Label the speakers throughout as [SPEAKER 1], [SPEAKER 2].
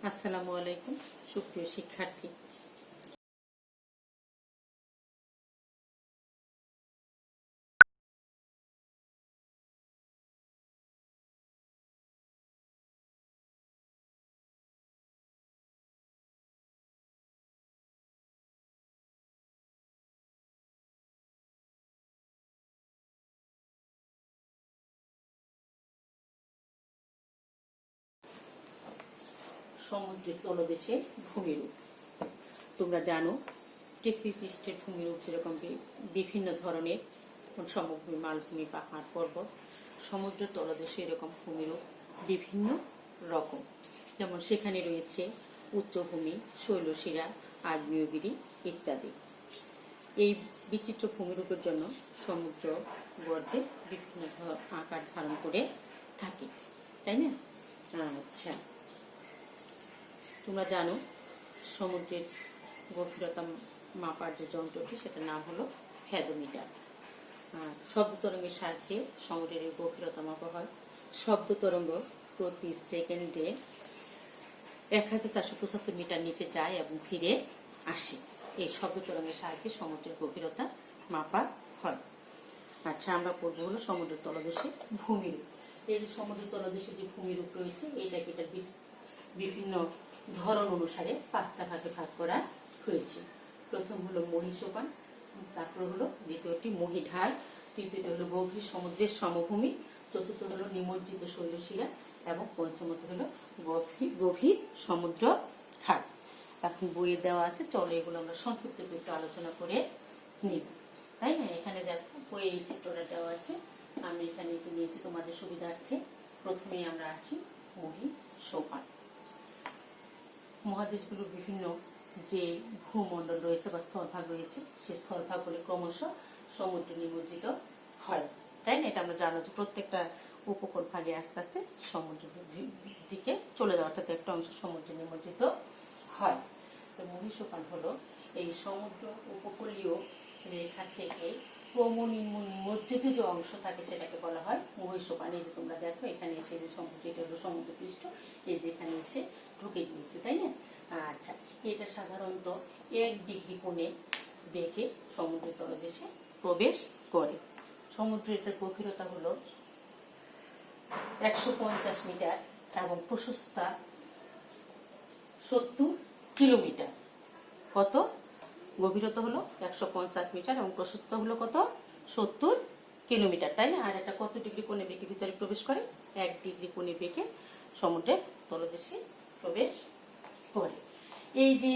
[SPEAKER 1] আসসালামু আলাইকুম সুপ্রিয় শিক্ষার্থী। সমুদ্রের তলদেশে ভূমিরূপ। তোমরা জানো পৃথিবী পৃষ্ঠের ভূমিরূপ যেরকম বিভিন্ন ধরনের, সমভূমি, মালভূমি, পাহাড়, পর্বত। সমুদ্রের তলদেশে এরকম ভূমিরূপ বিভিন্ন রকম। যেমন সেখানে রয়েছে উচ্চভূমি, শৈলশিরা, আগ্নেয়গিরি ইত্যাদি। এই বিচিত্র ভূমিরূপের জন্য সমুদ্র গর্ভে বিভিন্ন আকার ধারণ করে থাকে, তাই না? আচ্ছা, তোমরা জানো সমুদ্রের গভীরতা মাপার যে যন্ত্রটি সেটার নাম হলো ফ্যাথোমিটার। শব্দ তরঙ্গের সাহায্যে সমুদ্রের গভীরতা মাপা হয়। শব্দ তরঙ্গ প্রতি সেকেন্ডে 1475 মিটার নিচে যায় এবং ফিরে আসে। এই শব্দ তরঙ্গের সাহায্যে সমুদ্রের গভীরতা মাপা হয়। আচ্ছা, আমরা পড়বো হলো সমুদ্রের তলদেশে ভূমিরূপ। এই যে সমুদ্রের তলদেশে যে ভূমিরূপ রয়েছে এটার বিভিন্ন ধরন অনুসারে 5টা ভাগে ভাগ করা হয়েছে। প্রথম হলো মহীসোপান, তারপর হলো দ্বিতীয়টি মহীঢাল, তৃতীয়টি হলো গভীর সমুদ্রের সমভূমি, চতুর্থ হলো নিমজ্জিত শৈলশিরা এবং পঞ্চমত হলো গভীর সমুদ্র খাত। এখন বইয়ে দেওয়া আছে, চলো এগুলো আমরা সংক্ষিপ্ত একটু আলোচনা করে নিব, তাই না? এখানে দেখো বইয়ে এই চিত্রটা দেওয়া আছে, আমি এখানে নিয়েছি তোমাদের সুবিধার্থে। প্রথমেই আমরা আসি মহীসোপান। মহাদেশগুলোর বিভিন্ন যে ভূমণ্ডল রয়েছে বা স্থলভাগ রয়েছে, সেই স্থলভাগগুলি ক্রমশ সমুদ্রে নিমজ্জিত হয়, তাই না? এটা আমরা জানো যে প্রত্যেকটা উপকূল ভাগে আস্তে আস্তে সমুদ্রের দিকে চলে যাওয়া, অর্থাৎ একটা অংশ সমুদ্রে নিমজ্জিত হয়। তো মহীসোপান হলো এই সমুদ্র উপকূলীয় রেখা থেকে নিমজ্জিত যে অংশ থাকে সেটাকে বলা হয় মহীসোপান। এই যে তোমরা দেখো এখানে এসে যে সমুদ্র, এটা হলো সমুদ্র পৃষ্ঠ, এই যে এখানে এসে ঢুকে গিয়েছে, তাই না? আচ্ছা, এটা সাধারণত 1 ডিগ্রি কোণে বেঁকে সমুদ্রের তলদেশে প্রবেশ করে। সমুদ্রের গভীরতা হলো 150 মিটার এবং প্রশস্তা 70 কিলোমিটার। কত? গভীরতা হলো 150 মিটার এবং প্রশস্ত হলো কত? 70 কিলোমিটার, তাই না? আর এটা কত ডিগ্রি কোণে বেঁকে ভিতরে প্রবেশ করে? 1 ডিগ্রি কোণে বেঁকে সমুদ্রের তলদেশে প্রবেশ করে। এই যে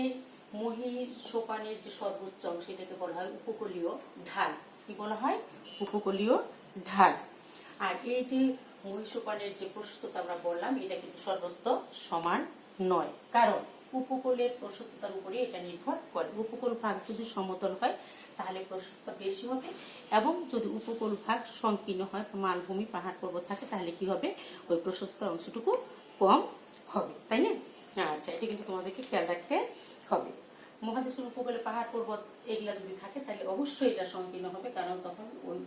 [SPEAKER 1] মহীসোপানের যে সর্বোচ্চ অংশ এটাকে বলা হয় উপকূলীয় ঢাল। কি বলা হয়? উপকূলীয় ঢাল। আর এই যে মহীসোপানের যে প্রশস্ততা আমরা বললাম, এটা কিন্তু সর্বস্ত সমান নয়, কারণ উপকূলের প্রশস্ততার উপরে এটা নির্ভর করে। উপকূল ভাগ যদি সমতল হয় তাহলে প্রশস্ততা বেশি হবে, এবং যদি উপকূল ভাগ সংকীর্ণ হয়, মালভূমি, পাহাড়, পর্বত থাকে, তাহলে কি হবে? ওই প্রশস্ত অংশটুকু কম হবে, তাই না? আচ্ছা, এটা কিন্তু তোমাদেরকে খেয়াল রাখতে হবে। মহাদেশের উপকূলে পাহাড়, পর্বত এগুলা যদি থাকে তাহলে অবশ্যই এটা সংকীর্ণ হবে, কারণ তখন ওই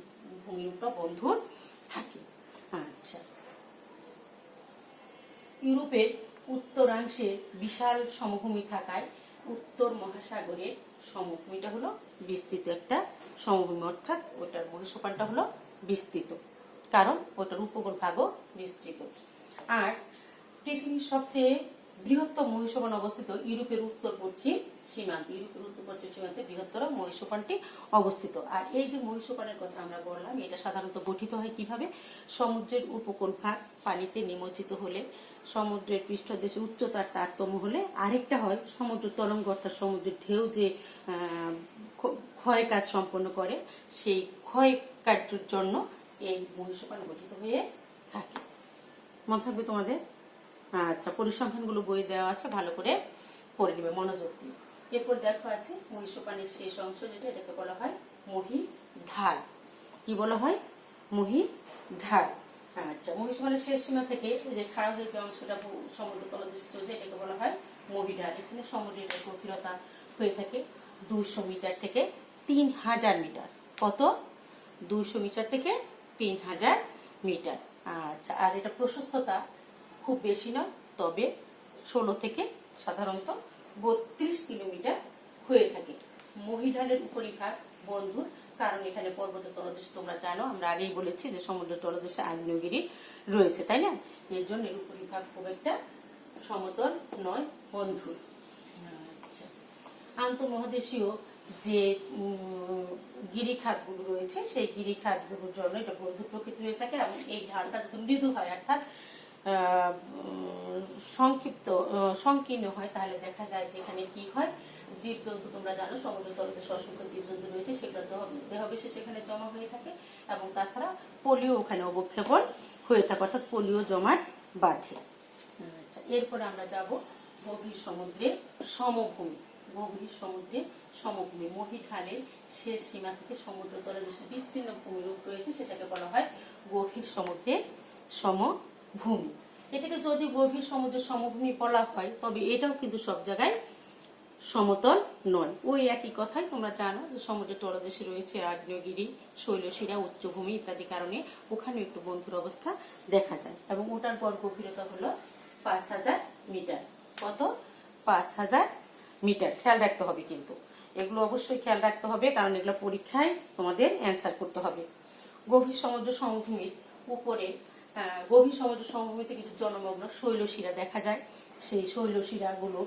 [SPEAKER 1] ভূমিরূপটা বন্ধুর থাকে। আচ্ছা, ইউরোপের উত্তরাংশে বিশাল সমভূমি থাকায় উত্তর মহাসাগরের সমভূমিটা হলো বিস্তৃত একটা সমভূমি, অর্থাৎ ওটার মহীসোপানটা হলো বিস্তৃত, কারণ ওটার উপকূল ভাগও বিস্তৃত। আর পৃথিবীর সবচেয়ে বৃহত্তর মহীসোপান অবস্থিত ইউরোপের উত্তর পশ্চিম সীমান্তে। ইউরোপের উত্তর পশ্চিম সীমান্তে বৃহত্তর মহীসোপানটি অবস্থিত। আর এই যে মহীসোপানের কথা আমরা বললাম, এটা সাধারণত গঠিত হয় কিভাবে? সমুদ্রের উপকূল ভাগ পানিতে নিমজ্জিত হলে, সমুদ্রের পৃষ্ঠদেশে উচ্চতার তারতম্য হলে, আরেকটা হয় সমুদ্র তরঙ্গ, অর্থাৎ সমুদ্রের ঢেউ যে ক্ষয় কাজ সম্পন্ন করে, সেই ক্ষয় কার্যের জন্য এই মহীসোপান গঠিত হয়ে থাকে। মনে থাকবে তোমাদের? আচ্ছা, পরিসংখ্যানগুলো বই দেওয়া আছে, ভালো করে পড়ে নেবে মনোযোগ দিয়ে। এরপর দেখো আছে মহীসোপানের শেষ অংশ, যেটা এটাকে বলা হয় মহীঢাল। কি বলা হয়? মহীঢাল। আচ্ছা, মহীসোপানের শেষ সীমা থেকে যে খাড়া হয়ে যে অংশটা সমুদ্র তলদেশে চলছে এটাকে বলা হয় মহীঢাল। এখানে সমুদ্রের গভীরতা হয়ে থাকে 200 মিটার থেকে 3000 মিটার। কত? 200 মিটার থেকে 3000 মিটার। আচ্ছা, আর এটা প্রশস্ততা খুব বেশি নয়, তবে 16 থেকে সাধারণত 32 কিলোমিটার হয়ে থাকে। মহীঢালের উপরিভাগ বন্ধুর, কারণ এখানে পর্বত তলদেশ তোমরা জানো, আমরা আগেই বলেছি যে সমুদ্র তলদেশে আগ্নেয়গিরি রয়েছে, তাই না? এর জন্য এর উপরিভাগ খুব একটা সমতল নয় বন্ধুর। আচ্ছা, আন্তঃমহাদেশীয় যে গিরিখাতগুলো রয়েছে সেই গিরিখাতগুলোর জন্য এটা বন্ধু প্রকৃতি হয়ে থাকে, এবং এই ঢালটা যদি মৃদু হয় অর্থাৎ সংকীর্ণ হয়, তাহলে দেখা যায় যে এখানে কি হয়, জীবজন্তু, তোমরা জানো সমুদ্র তলদেশে অসংখ্য জীবজন্তু রয়েছে, সেগুলোর দেহবিশেষ এখানে জমা হয়ে থাকে, এবং তাছাড়া পলিও ওখানে অবক্ষেপণ হয়ে থাকে, অর্থাৎ পলিও জমাট বাঁধে। আচ্ছা, এরপরে আমরা যাব গভীর সমুদ্রের সমভূমি। গভীর সমুদ্রের সমভূমি মহীঢালের শেষ সীমা থেকে সমুদ্র তলদেশে বিস্তীর্ণ ভূমিরূপ রয়েছে, সেটাকে বলা হয় গভীর সমুদ্রের সমভূমি। এটাকে যদি গভীর সমুদ্রের সমভূমি বলা হয়, তবে এটাও কিন্তু সব জায়গায় সমতল নয়। ওই একই কথাই তোমরা জানো যে সমুদ্রের তলদেশে রয়েছে আগ্নেয়গিরি, শৈলশিরা, উচ্চভূমি ইত্যাদি কারণে ওখানে একটু বন্ধুর অবস্থা দেখা যায়, এবং ওটার গড় গভীরতা হলো 5000 মিটার। কত? 5000 মিটার। খেয়াল রাখতে হবে, কিন্তু এগুলো অবশ্যই খেয়াল রাখতে হবে, কারণ এগুলো পরীক্ষায় তোমাদের অ্যান্সার করতে হবে। গভীর সমুদ্র সমভূমির উপরে, গভীর সমুদ্র সমভূমিতে কিছু জনমগ্ন শৈলশিরা দেখা যায়। সেই শৈলশিরাগুলো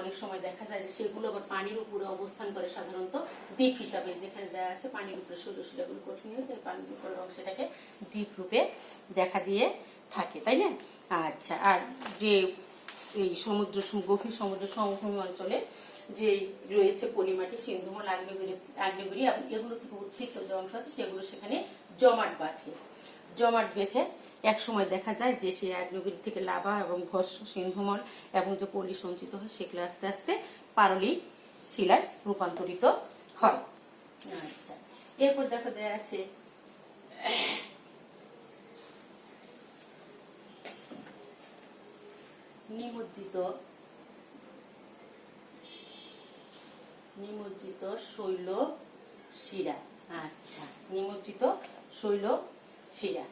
[SPEAKER 1] অনেক সময় দেখা যায় যে সেগুলো আবার পানির উপরে অবস্থান করে, সাধারণত দ্বীপ হিসাবে, যেখানে দেওয়া আছে পানির উপরে শৈলশিরাগুলো কঠিন হয়ে যায়, পানির উপরে সেটাকে দ্বীপ রূপে দেখা দিয়ে থাকে, তাই না? আচ্ছা, আর যে এই গভীর সমুদ্র সমভূমি অঞ্চলে যে রয়েছে পলিমাটি, সিন্ধুমল, আগ্নেয়গিরি এবং এগুলো থেকে উত্থিত যে অংশ আছে সেগুলো সেখানে জমাট বেঁধে এক সময় দেখা যায় যে সেই আগ্নেয়গিরি থেকে লাভা এবং ভস্ম, সিন্ধুমল এবং যে পলি সঞ্চিত হয় সেগুলো আস্তে আস্তে পারলিক শিলায় রূপান্তরিত হয়। আচ্ছা, এরপর দেখা যাচ্ছে নিমজ্জিত শৈল শিরা। আচ্ছা, নিমজ্জিত শৈল শিরা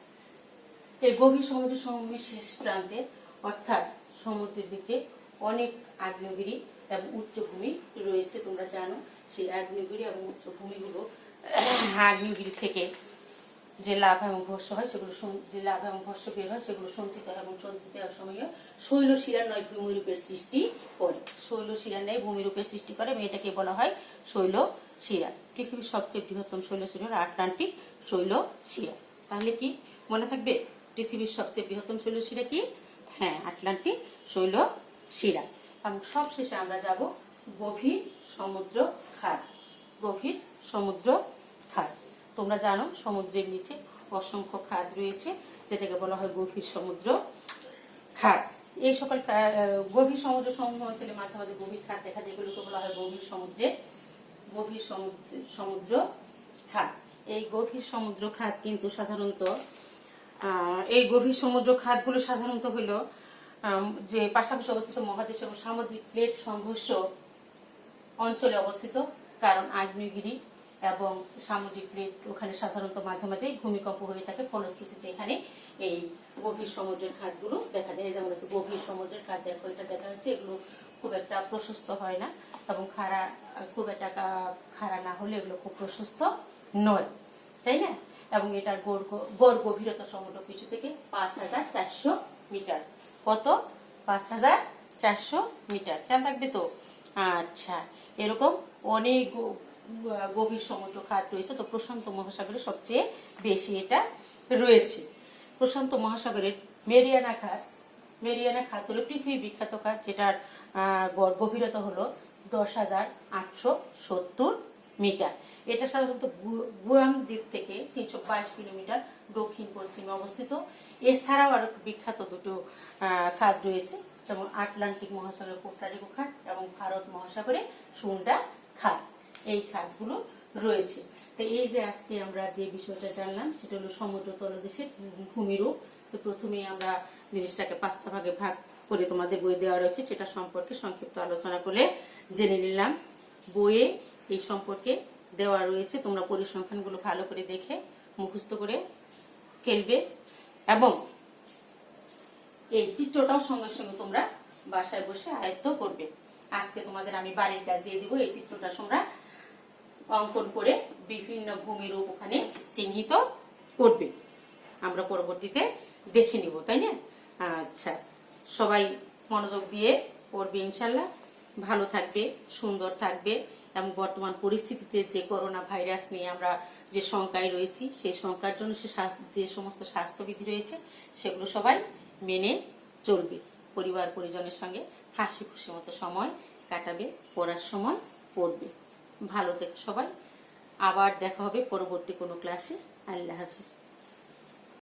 [SPEAKER 1] এই গভীর সমুদ্র সমভূমির শেষ প্রান্তে, অর্থাৎ সমুদ্রের নিচে অনেক আগ্নেয়গিরি এবং উচ্চভূমি রয়েছে। তোমরা জানো সেই আগ্নেয়গিরি এবং উচ্চভূমিগুলো আগ্নেয়গিরি থেকে যে লাভা এবং ভস্ম হয় সেগুলো, যে লাভা এবং ভস্ম বের হয় সেগুলো সঞ্চিত হয়, এবং সঞ্চিত হওয়ার সময় শৈলশিরার নয় ভূমিরূপের সৃষ্টি করে। শৈলশিরার নয় ভূমিরূপের সৃষ্টি করে, এটাকে বলা হয় শৈলশিরা। পৃথিবীর সবচেয়ে বৃহত্তম শৈলশিরা আটলান্টিক শৈলশিরা। তাহলে কি মনে থাকবে? পৃথিবীর সবচেয়ে বৃহত্তম শৈলশিরা কি? হ্যাঁ, আটলান্টিক শৈলশিরা। এবং সবশেষে আমরা যাব গভীর সমুদ্র খাত। গভীর সমুদ্র খাত, তোমরা জানো সমুদ্রের নিচে অসংখ্য খাত রয়েছে, যেটাকে বলা হয় গভীর সমুদ্র খাত। এই সকল গভীর সমুদ্র সমভূমি অঞ্চলে মাঝে মাঝে গভীর খাত দেখা যায়, এগুলোকে বলা হয় গভীর সমুদ্র খাত। এই গভীর সমুদ্র খাত কিন্তু সাধারণত এই গভীর সমুদ্র খাতগুলো সাধারণত হলো যে পাশাপাশি অবস্থিত মহাদেশ এবং সামুদ্রিক প্লেট সংঘর্ষ অঞ্চলে অবস্থিত, কারণ আগ্নেয়গিরি এবং সামুদ্রিক প্লেট ওখানে সাধারণত মাঝে মাঝে ভূমিকম্প হয়ে থাকে, ফলশ্রুতিতে এখানে এই গভীর সমুদ্রের খাতগুলো দেখা যায়। যেমন হচ্ছে গভীর সমুদ্রের খাত, দেখো এটা দেখা যাচ্ছে, এগুলো খুব একটা প্রশস্ত হয় না, এবং খুব একটা খাড়া না হলে এগুলো খুব প্রশস্ত নয়, তাই না? এবং এটার গড় গভীরতা সমুদ্র পিছু থেকে 5400 মিটার। কত? 5400 মিটার। খেয়াল থাকবে তো? আচ্ছা, এরকম অনেক গভীর সমুদ্র খাত রয়েছে। তো প্রশান্ত মহাসাগরে সবচেয়ে বেশি এটা রয়েছে। প্রশান্ত মহাসাগরের মেরিয়ানা খাত হলো পৃথিবী বিখ্যাত খাত, যেটার গড় গভীরতা হলো 10,870 মিটার। এটা সাধারণত গুয়াম দ্বীপ থেকে 322 কিলোমিটার দক্ষিণ পশ্চিমে অবস্থিত। এছাড়াও আরো বিখ্যাত দুটো খাত রয়েছে, যেমন আটলান্টিক মহাসাগরের পোর্টো খাত এবং ভারত মহাসাগরে সুন্ডা খাত। এই খাতগুলো রয়েছে। তো এই যে আজকে আমরা যে বিষয়টা জানলাম সেটা হলো সমুদ্র তলদেশের ভূমিরূপ। তো প্রথমেই আমরা জিনিসটাকে 5টা ভাগে ভাগ করে তোমাদের বই দেওয়া রয়েছে, সেটা সম্পর্কে সংক্ষিপ্ত আলোচনা করে জেনে নিলাম। বইয়ে এই সম্পর্কে দেওয়া রয়েছে, তোমরা পরিসংখ্যানগুলো ভালো করে দেখে মুখস্থ করে ফেলবে, এবং এই চিত্রটাও সঙ্গে সঙ্গে তোমরা বাসায় বসে আয়ত্ত করবে। আজকে তোমাদের আমি বাড়ির কাজ দিয়ে দিব। এই চিত্রটা তোমরা অঙ্কন করে বিভিন্ন ভূমিরূপ ওখানে চিহ্নিত করবে। আমরা পরবর্তীতে দেখে নিব, তাই না? আচ্ছা, সবাই মনোযোগ দিয়ে পড়বে ইনশাল্লাহ। ভালো থাকবে, সুন্দর থাকবে এবং বর্তমান পরিস্থিতিতে যে করোনা ভাইরাস নিয়ে আমরা যে শঙ্কায় রয়েছি, সেই শঙ্কার জন্য যে সমস্ত স্বাস্থ্যবিধি রয়েছে সেগুলো সবাই মেনে চলবে। পরিবার পরিজনের সঙ্গে হাসি খুশি মতো সময় কাটাবে, পড়ার সময় পড়বে। ভালো থেকো সবাই। আবার দেখা হবে পরবর্তী কোনো ক্লাসে। আল্লাহ হাফিজ।